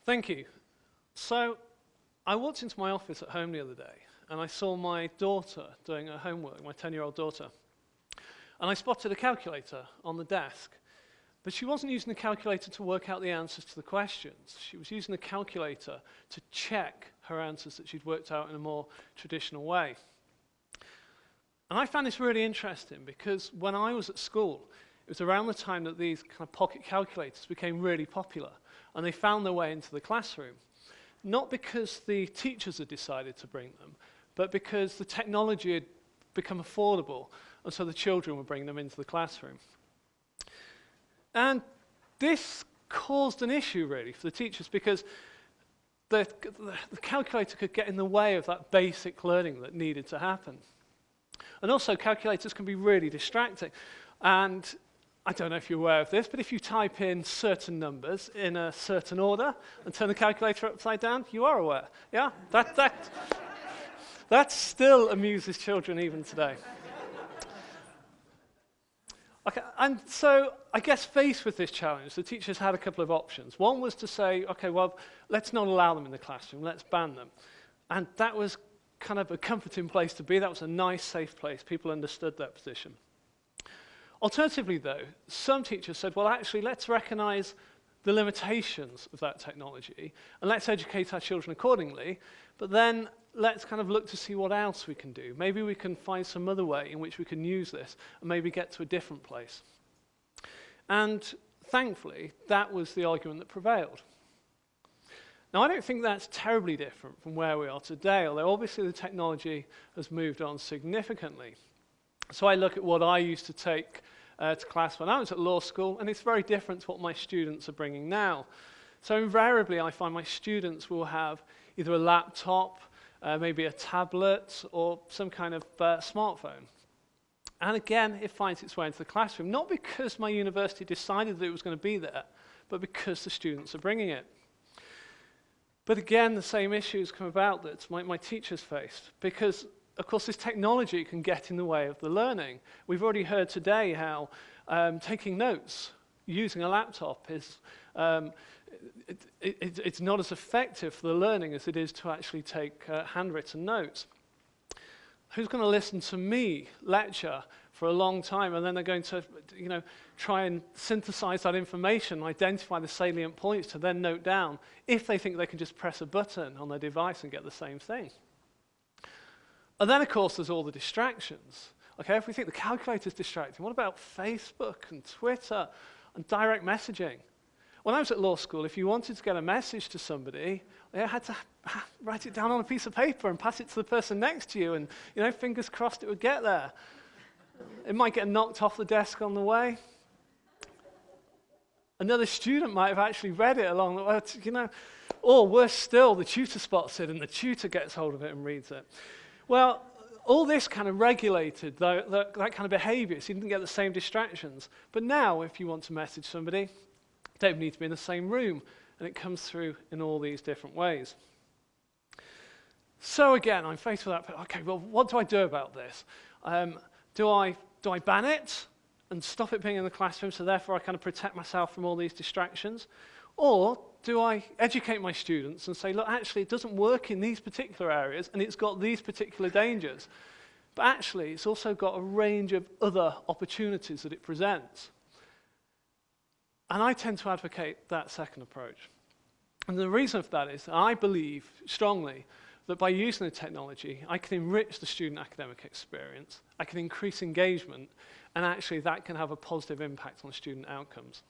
Thank you. So, I walked into my office at home the other day, and I saw my daughter doing her homework, my 10-year-old daughter. And I spotted a calculator on the desk, but she wasn't using the calculator to work out the answers to the questions. She was using the calculator to check her answers that she'd worked out in a more traditional way. And I found this really interesting because when I was at school, it was around the time that these kind of pocket calculators became really popular, and they found their way into the classroom. Not because the teachers had decided to bring them, but because the technology had become affordable, and so the children were bringing them into the classroom. And this caused an issue, really, for the teachers, because the calculator could get in the way of that basic learning that needed to happen. And also, calculators can be really distracting. And I don't know if you're aware of this, but if you type in certain numbers in a certain order and turn the calculator upside down, you are aware. Yeah? That still amuses children even today. Okay, and so I guess faced with this challenge, the teachers had a couple of options. One was to say, okay, well, let's not allow them in the classroom, let's ban them. And that was kind of a comforting place to be. That was a nice, safe place. People understood that position. Alternatively, though, some teachers said, well, actually, let's recognize the limitations of that technology, and let's educate our children accordingly, but then let's kind of look to see what else we can do. Maybe we can find some other way in which we can use this, and maybe get to a different place. And thankfully, that was the argument that prevailed. Now, I don't think that's terribly different from where we are today, although obviously the technology has moved on significantly. So I look at what I used to take to class when I was at law school, and it's very different to what my students are bringing now. So invariably, I find my students will have either a laptop, maybe a tablet, or some kind of smartphone. And again, it finds its way into the classroom, not because my university decided that it was going to be there, but because the students are bringing it. But again, the same issues come about that my teachers faced, because of course, this technology can get in the way of the learning. We've already heard today how taking notes using a laptop is it's not as effective for the learning as it is to actually take handwritten notes. Who's going to listen to me lecture for a long time, and then they're going to, try and synthesize that information, identify the salient points to then note down, if they think they can just press a button on their device and get the same thing? And then, of course, there's all the distractions. Okay, if we think the calculator's distracting, what about Facebook and Twitter and direct messaging? When I was at law school, if you wanted to get a message to somebody, you had to write it down on a piece of paper and pass it to the person next to you, and fingers crossed it would get there. It might get knocked off the desk on the way. Another student might have actually read it along the way, or worse still, the tutor spots it and the tutor gets hold of it and reads it. Well, all this kind of regulated that kind of behavior, so you didn't get the same distractions. But now, if you want to message somebody, you don't need to be in the same room, and it comes through in all these different ways. So again, I'm faced with that. Okay, well, what do I do about this? Do I ban it and stop it being in the classroom, so therefore I kind of protect myself from all these distractions? Or do I educate my students and say, look, actually, it doesn't work in these particular areas, and it's got these particular dangers. But actually, it's also got a range of other opportunities that it presents. And I tend to advocate that second approach. And the reason for that is that I believe strongly that by using the technology, I can enrich the student academic experience, I can increase engagement, and actually that can have a positive impact on student outcomes.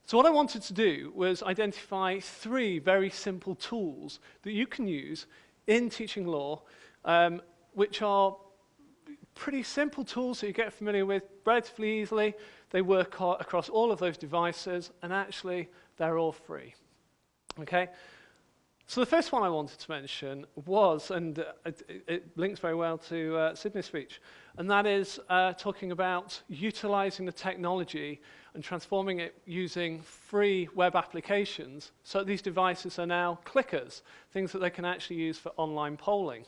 So what I wanted to do was identify 3 very simple tools that you can use in teaching law, which are pretty simple tools that you get familiar with relatively easily. They work across all of those devices, and actually they're all free. Okay? So the first one I wanted to mention was, and it links very well to Sydney's speech, and that is talking about utilizing the technology and transforming it using free web applications, so these devices are now clickers, things that they can actually use for online polling.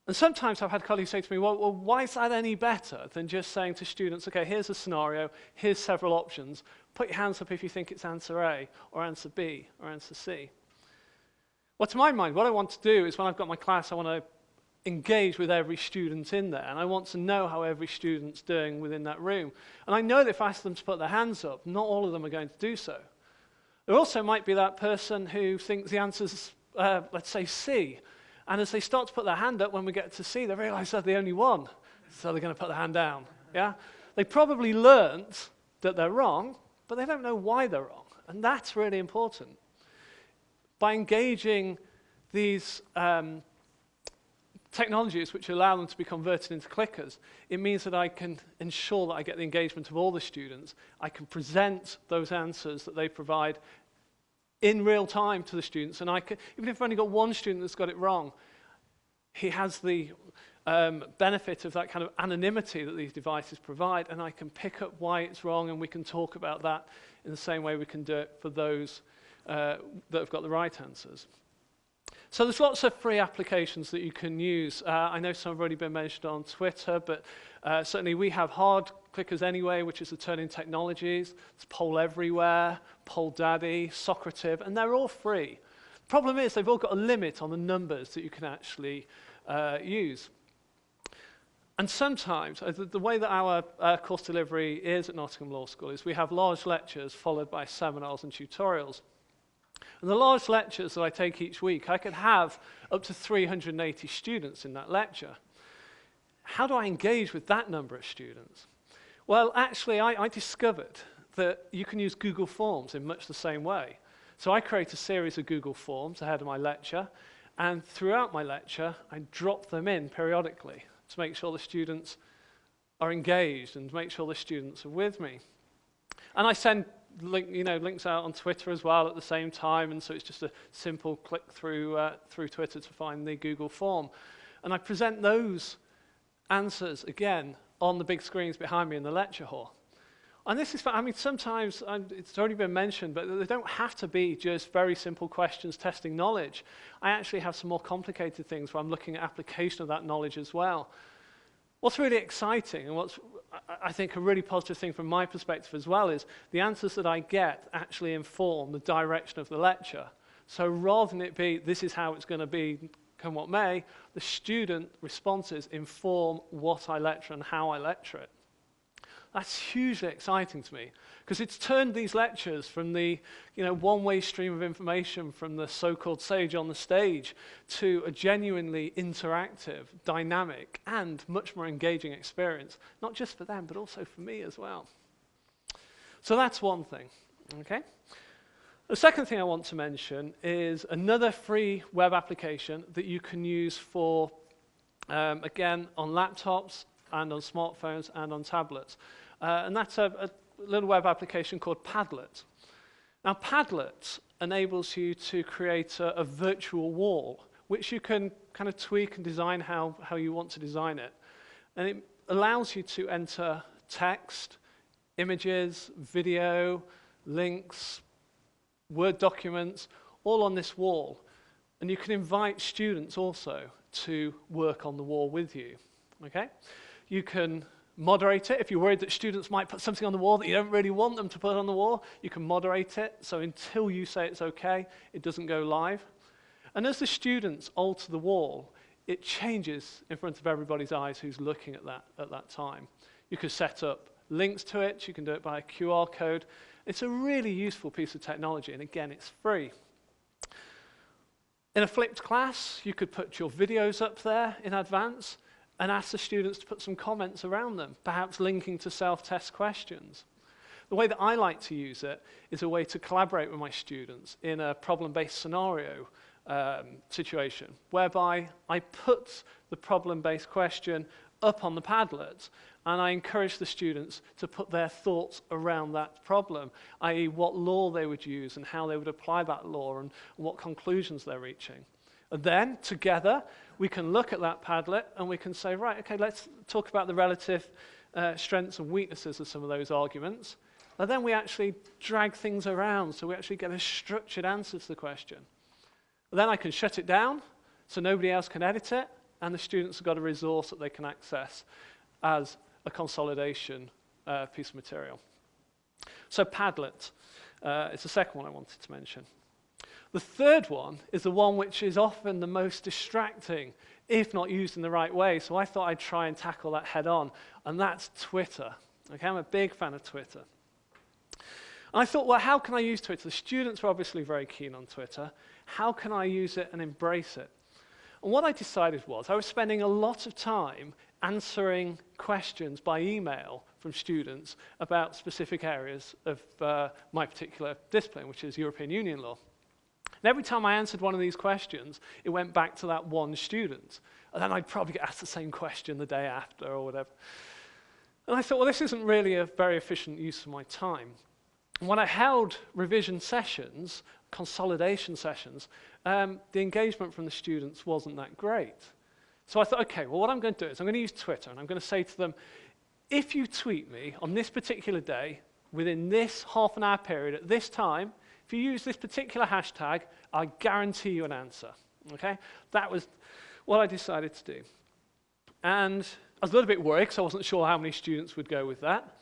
And sometimes I've had colleagues say to me, well, why is that any better than just saying to students, okay, here's a scenario, here's several options, put your hands up if you think it's answer A, or answer B, or answer C. Well, to my mind, what I want to do is when I've got my class, I want to engage with every student in there, and I want to know how every student's doing within that room. And I know that if I ask them to put their hands up, not all of them are going to do so. There also might be that person who thinks the answer's, let's say, C, and as they start to put their hand up when we get to C, they realize they're the only one, so they're going to put their hand down. Yeah? They probably learned that they're wrong, but they don't know why they're wrong, and that's really important. By engaging these technologies which allow them to be converted into clickers, it means that I can ensure that I get the engagement of all the students. I can present those answers that they provide in real time to the students, and I can, even if I've only got one student that's got it wrong, he has the benefit of that kind of anonymity that these devices provide, and I can pick up why it's wrong, and we can talk about that in the same way we can do it for those that have got the right answers. So there's lots of free applications that you can use. I know some have already been mentioned on Twitter, but certainly we have hard clickers anyway, which is the Turning Technologies. It's Poll Everywhere, Poll Daddy, Socrative, and they're all free. The problem is they've all got a limit on the numbers that you can actually use. And sometimes, the way that our course delivery is at Nottingham Law School is we have large lectures followed by seminars and tutorials. And the large lectures that I take each week, I could have up to 380 students in that lecture. How do I engage with that number of students? Well, actually, I discovered that you can use Google Forms in much the same way. So I create a series of Google Forms ahead of my lecture, and throughout my lecture, I drop them in periodically to make sure the students are engaged and to make sure the students are with me. And I send links out on Twitter as well at the same time, and so it's just a simple click through Twitter to find the Google form. And I present those answers again on the big screens behind me in the lecture hall. And this is, I mean, sometimes, it's already been mentioned, but they don't have to be just very simple questions testing knowledge. I actually have some more complicated things where I'm looking at application of that knowledge as well. What's really exciting, and what's, I think, a really positive thing from my perspective as well, is the answers that I get actually inform the direction of the lecture. So rather than it be, this is how it's going to be, come what may, the student responses inform what I lecture and how I lecture it. That's hugely exciting to me, because it's turned these lectures from the one-way stream of information from the so-called sage on the stage to a genuinely interactive, dynamic, and much more engaging experience, not just for them, but also for me as well. So that's one thing, okay? The second thing I want to mention is another free web application that you can use for, again, on laptops and on smartphones and on tablets. And that's a little web application called Padlet. Now, Padlet enables you to create a virtual wall, which you can kind of tweak and design how you want to design it. And it allows you to enter text, images, video, links, Word documents, all on this wall. And you can invite students also to work on the wall with you. Okay? You can moderate it. If you're worried that students might put something on the wall that you don't really want them to put on the wall, you can moderate it. So until you say it's okay, it doesn't go live. And as the students alter the wall, it changes in front of everybody's eyes who's looking at that time. You can set up links to it. You can do it by a QR code. It's a really useful piece of technology, and again, it's free. In a flipped class, you could put your videos up there in advance and ask the students to put some comments around them, perhaps linking to self-test questions. The way that I like to use it is a way to collaborate with my students in a problem-based scenario situation, whereby I put the problem-based question up on the Padlet, and I encourage the students to put their thoughts around that problem, i.e. what law they would use and how they would apply that law and what conclusions they're reaching. And then, together, we can look at that Padlet and we can say, right, okay, let's talk about the relative strengths and weaknesses of some of those arguments. And then we actually drag things around so we actually get a structured answer to the question. And then I can shut it down so nobody else can edit it, and the students have got a resource that they can access as a consolidation piece of material. So Padlet is the second one I wanted to mention. The third one is the one which is often the most distracting, if not used in the right way, so I thought I'd try and tackle that head on, and that's Twitter. Okay, I'm a big fan of Twitter. And I thought, well, how can I use Twitter? The students are obviously very keen on Twitter. How can I use it and embrace it? And what I decided was I was spending a lot of time answering questions by email from students about specific areas of my particular discipline, which is European Union law. And every time I answered one of these questions, it went back to that one student. And then I'd probably get asked the same question the day after or whatever. And I thought, well, this isn't really a very efficient use of my time. And when I held revision sessions, consolidation sessions, the engagement from the students wasn't that great. So I thought, okay, well, what I'm going to do is I'm going to use Twitter, and I'm going to say to them, if you tweet me on this particular day, within this half an hour period, at this time, if you use this particular hashtag, I guarantee you an answer. Okay? That was what I decided to do. And I was a little bit worried because I wasn't sure how many students would go with that.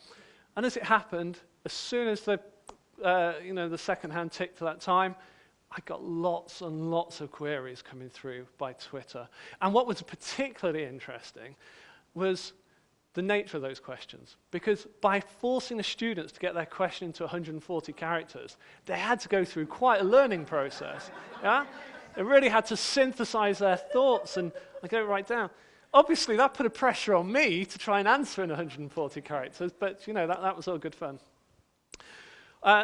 And as it happened, as soon as the second hand ticked to that time, I got lots and lots of queries coming through by Twitter. And what was particularly interesting was the nature of those questions. Because by forcing the students to get their question into 140 characters, they had to go through quite a learning process. Yeah? They really had to synthesize their thoughts and get it right down. Obviously, that put a pressure on me to try and answer in 140 characters, but that was all good fun.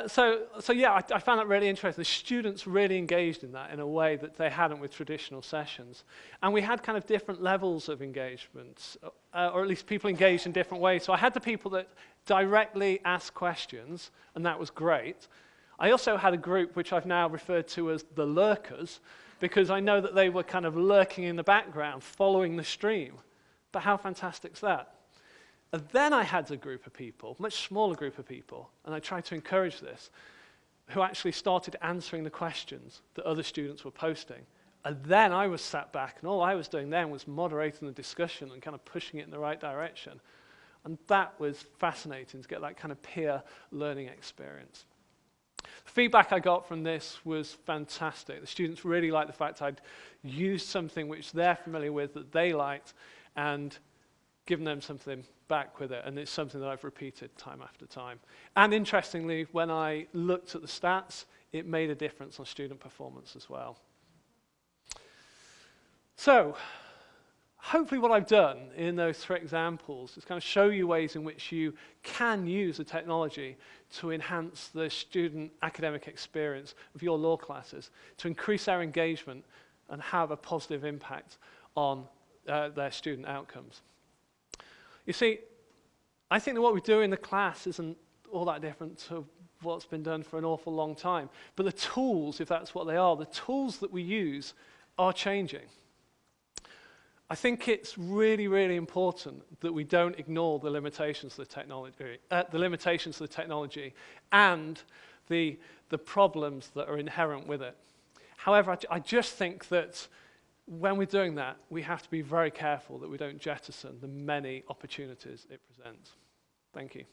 So yeah, I found that really interesting. The students really engaged in that in a way that they hadn't with traditional sessions. And we had kind of different levels of engagement, or at least people engaged in different ways. So I had the people that directly asked questions, and that was great. I also had a group which I've now referred to as the lurkers, because I know that they were kind of lurking in the background, following the stream. But how fantastic is that? And then I had a group of people, much smaller group of people, and I tried to encourage this, who actually started answering the questions that other students were posting. And then I was sat back, and all I was doing then was moderating the discussion and kind of pushing it in the right direction. And that was fascinating to get that kind of peer learning experience. The feedback I got from this was fantastic. The students really liked the fact I'd used something which they're familiar with, that they liked, and given them something back with it. And it's something that I've repeated time after time. And interestingly, when I looked at the stats, it made a difference on student performance as well. So, hopefully what I've done in those 3 examples is kind of show you ways in which you can use the technology to enhance the student academic experience of your law classes, to increase their engagement and have a positive impact on their student outcomes. You see, I think that what we do in the class isn't all that different to what's been done for an awful long time. But the tools, if that's what they are, the tools that we use are changing. I think it's really, really important that we don't ignore the limitations of the technology, and the problems that are inherent with it. However, I just think that when we're doing that, we have to be very careful that we don't jettison the many opportunities it presents. Thank you.